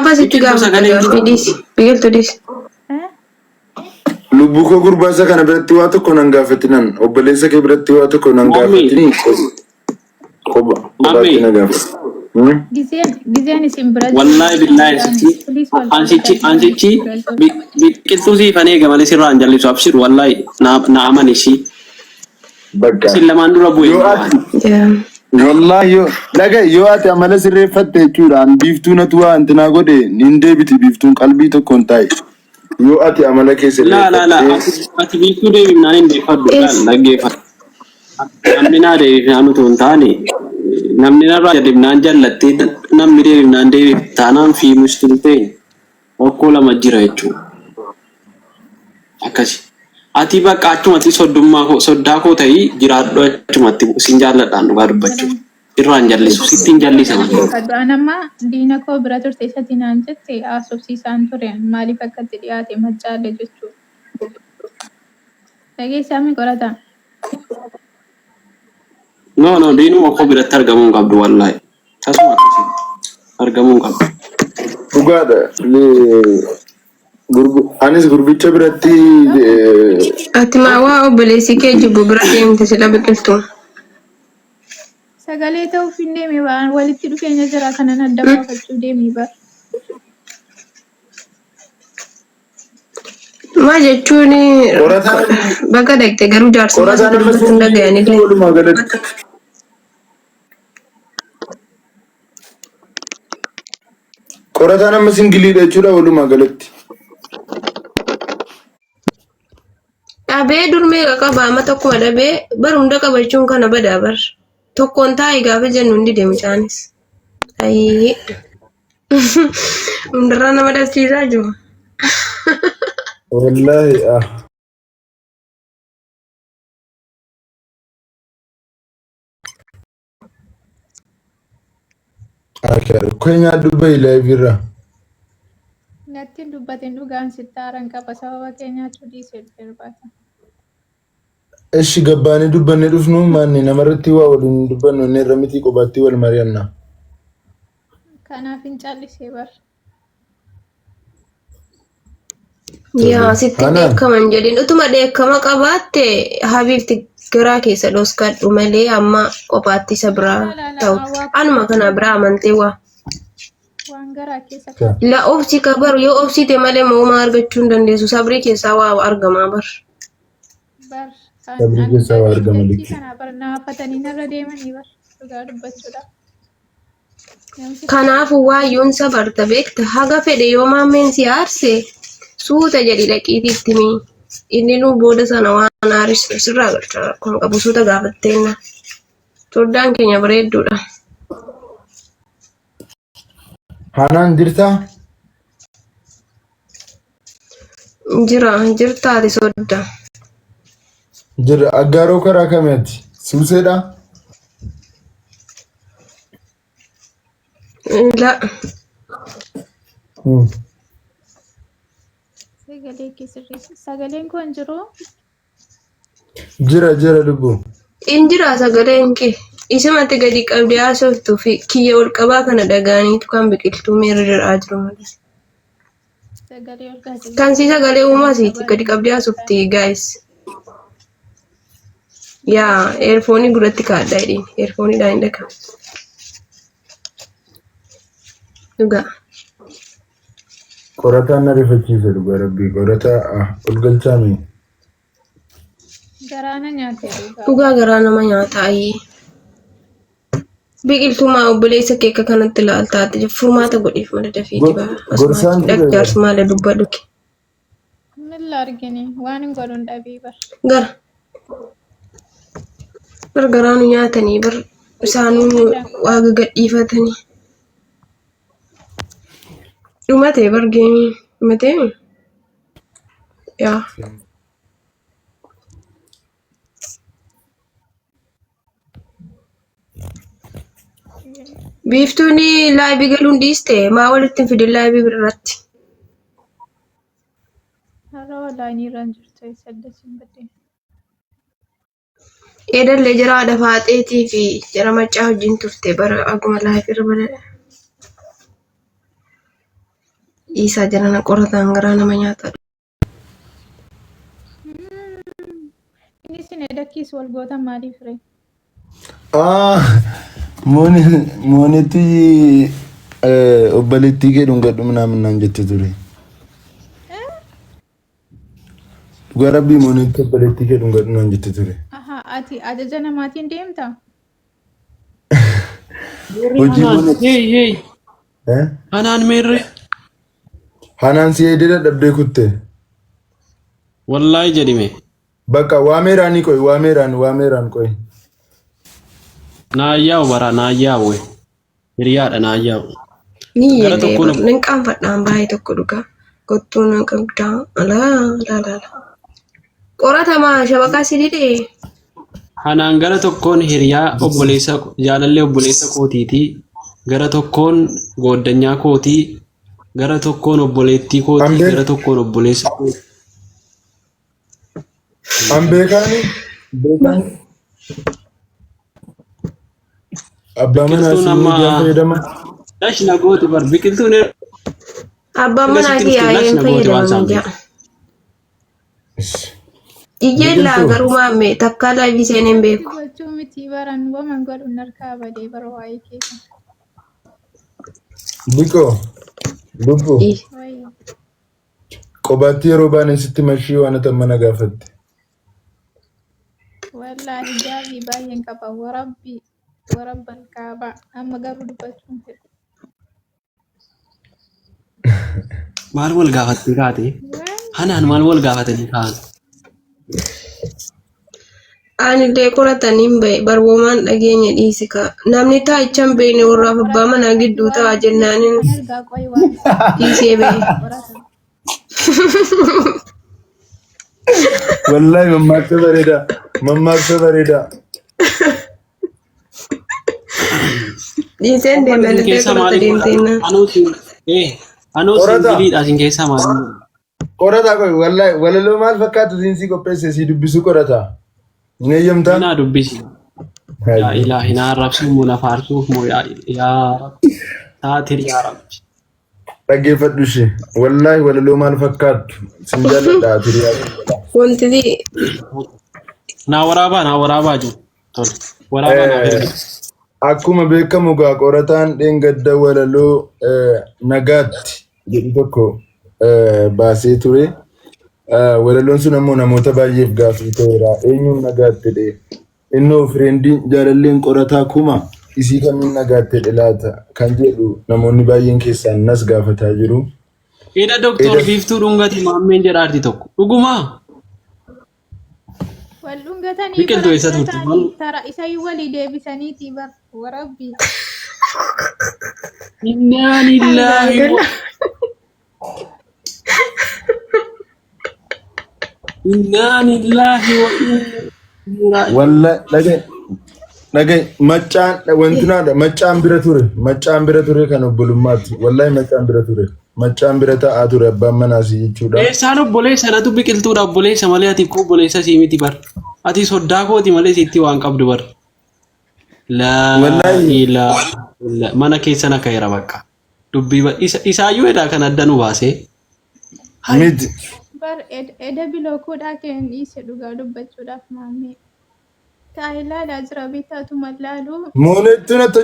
basitti gaafadis biqiltuu dis. Lubbu koo gurbaasaa kana biratti waa tokko nan gaafatinan obboleessa kee biratti waa tokko nan gaafatini qobaatti na gaafati. Gizeen isin biratti wallahi billahi ansichi biqiltuu siifanii eegamanii sirraan jallisu abshiru wallahi na amanishi bakka isin lamaan dura bu'e wallahi yoo ati amala sirreeffatte jechuudhaan biiftuu natu waa antinaa godhe nin deebiti biiftuun qalbii tokkoon taa'e. Yo ati amala keessa la ati biiftuu deebifnaan hin deeffadhu dhaggeeffadhu namni naa deebifnaan utuu hin taane namni narraa deebifnaan jallattee namni deebifnaan deebif taanaan fiimustuu ta'e okkoo lama jira jechuudha akkasi ati bakka achumatti soddaa koo ta'ii jiraadhu achumatti sin jaalladhaan dhugaa dubbachuu irraan jallisu sittiin jallisan anamma diina koo bira turte isatti naan jette aasofsiisaan ture maaliif akkatti dhiyaate maccaalle jechuudha. Dhageessaa mi qorata? No diinuma koo biratti argamuu hin qabdu wallahi tasuma akkasii argamuu hin qabdu. Dhugaadha anis gurbicha biratti ati maawaa obboleessi kee jibbu bira deemte sila biqiltuu. Sagalee ta'uuf hin deemi ba'an walitti dhufeenya jira kanan adda baafachuu deemi ba'a. Maa jechuun bakka dhaqxe garuu jaarsummaa sirriitti hin dhaga'anidha. Qorataan amma singiliidha jechuudha walumaa galatti. Dhabee durmee qaba amma tokkuma dhabee barumda qabachuun kana badaa bar. Tokkoon taa'ee gaafa jennu hundi deemchaanis. Ayyee. Hundarraa nama dhabsiisaa jiru. Wallahi Kenya Dubai live irra. Natti dubbatiin dhugaan sittaaran qaba sababa keenyaatu dhiisee darbaata. Eshi gabbaanii dubbanne dhufnu maanni namarratti waa waliin dubbannu inni irra miti qobaatti wal mari'anna. Kanaaf hin callisee bar. Yaa sitti dheekkaman jedhin utuma dheekkama qabaatte habiibti garaa keessa dhoskadhu malee amma qopaatti isa biraa ta'u. Anuma kana biraa amantee waa. Waan garaa keessa la obsi kabaru yoo obsite malee mooma argachuu hin dandeessu sabrii keessaa waa argamaa bar. Sabrii keessaa waa argama likki. Kana bar naafatanii narra deemanii bar dhugaa dubbachuudha. Kanaafuu waayyuun sabarta beekta haga fedhe yoo maammeen si aarse suuta jedhi dhaqiitiitti mi inni nu booda sana waan aaris sirraa galcha kun qabu suuta gaafatteenna. Turdaan keenya bareedduudha. Hanaan jirtaa? Jirtaati sodda. Jira aggaaroo karaa kamiiti? Suuseedha? La. Sagaleen kun jiru? Jira lubbu. Injira sagaleen kee isumatti gadi qabdee haasoftuu fi kiyya ol qabaa kana dhagaaniitu kan biqiltuu meerra jiraa jiru malee. Kan si sagalee uumaasiiti gadi qabdee haasofti guys. Yaa eerfoonii gurratti kaadhaa jedhin eerfooniidhaan hin dhagahu. Dhugaa. Qorataan na rifachiise dhugaa rabbii qorataa ol galchaami. Garaana nyaatee dhugaa garaa nama nyaata ayyee. Biqiltumaa obboleessa kee akka kanatti ilaaltaati furmaata godhiif mala dafee dibaa. Gorsaan dhagjaarsi maala dubbadhu kee. Milla argini waan hin godhuun dhabii bar. Garaanu nyaatanii bar isaanuu waaqa gadhiifatanii. Dhumatee bar geemii dhumatee yaa. Biiftuuni laayibii galuun dhiiste maa walitti fidin laayibii birratti. Har'a walaayinii irraan jirtu saddeetiin baddeen. Eedallee jara haadha faaxeetii fi jara maccaa wajjin turte bara aguma laayibii irra bara. Isa jarana qoratan gara nama nyaata. Ini sini ada kis wal goota maaliif ree? Mooneti obboleettii kee dhungadhu minaan jette ture. Garabbii mooneti obboleettii kee dhungadhu minaan jette ture. Aha, ati ajaja namaatiin deemta? Hojii mooneti. Hey. Hanaan meerre. Hanaan si eedera dhabdee kutte. Wallahi jedhime. Bakka waameeraanii qoy waameeraan qoy. Naayyaa'u bara naayyaa'u we. Hiriyaadha naayyaa'u. Ni Gara tokko yedee nin qaanfadhaan baay'ee tokko dhuga. Kottuu nan qabdaa. Alaa. Qoratamaa shabaqaa si didee. Hanaan gara tokkoon hiriyaa obboleessa jaalallee obboleessa kootiiti. Gara tokkoon gooddanyaa kootii. Gara tokkoon obboleettii kootii. Gara tokkoon obboleessa kootii. Beekani. Abbaa manaa si fayyadama. Dash nagooti bar biqiltuun Abbaan manaa kiyyaa'een fayyadaman jaa. Ijjeellaa garuu maammee takkaa laayifiseen hin beeku. Gochuu miti baran waman godhuun harkaa badee bara waa'ee keessa. Biko. Lubbu. Wayii. Qobaatti yeroo baanee sitti mashii waan ati mana gaafatte. Wallaahi gaabii baay'een qaba warabban kaabaa amma garuu dubbachuun fedhu. maal wal gaafattee kaate? Hanaan maal wal gaafatanii kaan? Ani illee qorataniin bahe barboomaan dhageenya dhiisi ka. Namni taa'ichaan beekne warraaf abbaa manaa gidduu ta'a jennaaniin Ergaa qoyi waan dhiisee bahe. qoratan. Wallahi mammaaksa bareeda. Dhiiseen deeman illee qorata deemteenna. Anuu simbiriidha sin keessaa maal? Qorata qoy wallahi walaloo maal fakkaatu siinsi qopheesse si dubbisu qorata. Hin eeyyamtaa? Naa dubbisi. Yaa ilaahi naa arrabsuuf moo na faarsuuf moo yaa taatir yaa rabbi. Dhaggeeffadhu ishee. Wallahi walaloo maal fakkaatu sin jaalladha tiriyaa. Wanti Naa waraabaa jiru. Tole. Waraabaa naa ergi. Akkuma beekamu gaa qorataan dheengadda walaloo nagaatti jedhu tokko baasee ture. Walaloon sun ammoo namoota baay'eef gaaffii ta'eera. Eenyuun nagaatti jedhee innoo fireendiin jaalalleen qorataa kuma isii kamiin nagaatti jedhe laata kan jedhu namoonni baay'een keessaan nas gaafataa jiru. Ida Doktor Biiftuu Dhungati maammeen jedhaarti tokko. Dhugumaa? Wal dhungatanii Biqiltuu eessa turte? tara isa walii deebisaniiti warabbii. Innaa lillaahi wa innaa lillaahi wa innaa Wallahi dhagay maccaan wantunaadha maccaan bira ture kan obbolummaatti wallahi maccaan bira ture. Maccaan bira taa'aa ture abbaan manaas jechuudha. Eessaan obboleessa natu biqiltuudha obboleessa malee ati koo obboleessa sii miti bar. Ati soddaa kooti malee siitti waan qabdu bar. Mana keessa na ka'eera bakka. Dubbii isaayyuu edhaa kan adda nu baasee. Miti. Bar eda bilookuudhaa keen dhiise dhugaa dubbachuudhaaf maammee. Taa'ilaalaa jira bitaatu mallaaluu. Mooneettu natti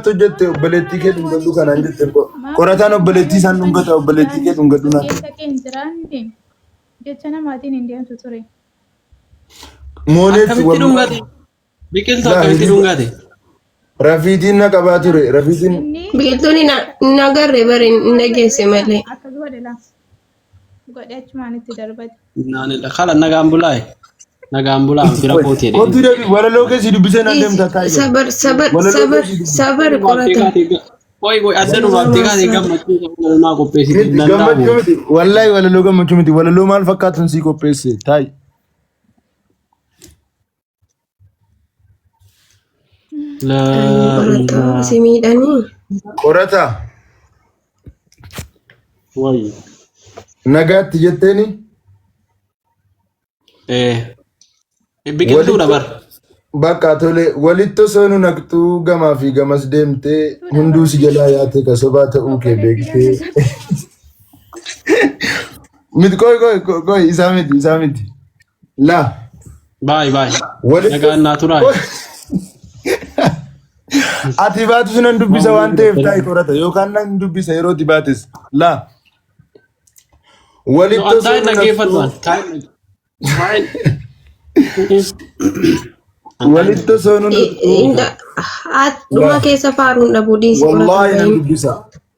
hojjette obboleettii kee dhungadhu kanaan jette qorataan obboleettii isaan dhungata obboleettii kee dhungadhu naan. Keessa keen jiraanne jecha namaatiin hin deemtu ture. Mooneettu Akkamitti dhungate? Biqiltuu akkamitti dhungate? Rafiitiin na qabaa ture rafiitiin. Biqiltuun hin agarre bari hin dhageesse malee. Akkas godhe achumaan itti darbate. Kala nagaan bulaaye. Nagaan bulaan fira kootee Wanti deebi walaloo keessi dubbisee naan deemta taa'ee. Sabar qorata. Woy adda nu baaftee kaatee gammachuu naa qopheessite. Gammachuu miti wallahi walaloo gammachuu miti walaloo maal fakkaatan sii qopheesse taa'e. Qorata si miidhanii. Qorata Woy. nagaatti jetteeni. Biqiltuudha bar. bakka tole walitti soonu naqxuu gamaa fi gamas deemtee hunduu si jalaa yaate ka sobaa ta'uu kee beektee. Miti koy isaa miti. La. Bye. Walitti. Nagaan naa turaa. Ati baatu sunan dubbisa waan ta'eef taa'ii qorata yookaan nan dubbisa yeroo itti baates. La. Walitti soonu naqxuu. Walitti soonu dhuma keessa faaruun dhabuu dhiisi.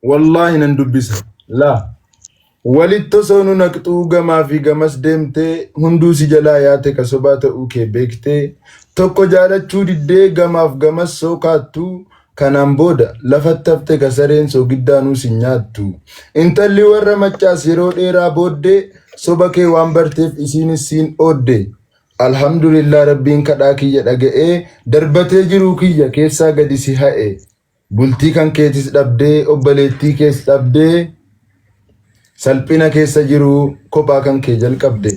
Wallahi nan dubbisa. La. Walitti soonu naqxuu gamaa fi gamas deemtee hunduu si jalaa yaate ka sobaa ta'uu kee beektee tokko jaalachuu diddee gamaaf gamas soo kaattuu kanaan booda lafatti hafte ka sareen soo giddaanuu si nyaattu. Intalli warra maccaas yeroo dheeraa booddee soba kee waan barteef isiinis siin oodde. Alhamdulillah rabbiin kadhaa kiyya dhaga'ee darbatee jiruu kiyya keessaa gadi si ha'e. Bultii kan keetis dhabdee obboleettii kees dhabdee salphina keessa jiru kophaa kan kee jalqabde.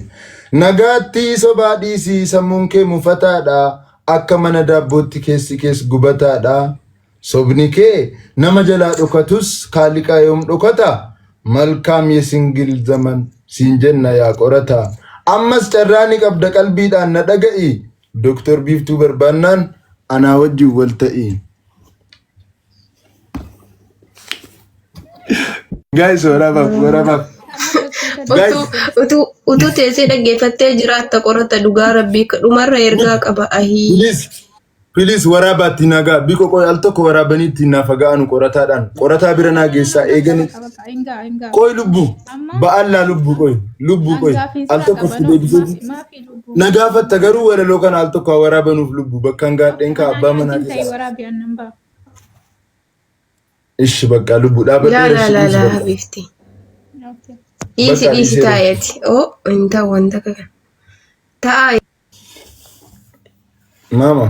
Nagaatti sobaa dhiisii sammuun kee mufataadha akka mana daabbootti keessi kees gubataadha. Sobni kee nama jalaa dhokatus kaaliqaa yoom dhokata malkaam yesingil zaman siin jenna yaa qorata. Ammas carraani qabda qalbiidhaan na dhaga'i Dr. Biiftuu barbaannaan anaa wajjin wal ta'i. Guys, waraabaf. Utuu teessee dhaggeeffattee jiraatta qorata dhugaa rabbii dhumarra ergaa qaba ahii. Please waraabaatti nagaa biko qoy al tokko waraabaniitti naaf ga'anu qorataadhaan qorataa bira naa geessaa eegani. Qoy lubbu ba'allaa lubbu qoy al tokko deebisee nagaafatta garuu walaloo kana al tokko waraabanuuf lubbu bakka gaadheen ka abbaa manaa geessaa. Ishi bakka lubbu dhaabadhe. La habifti. Easy taayeti. Oh, inta wanta kana. Ta'a. Mama.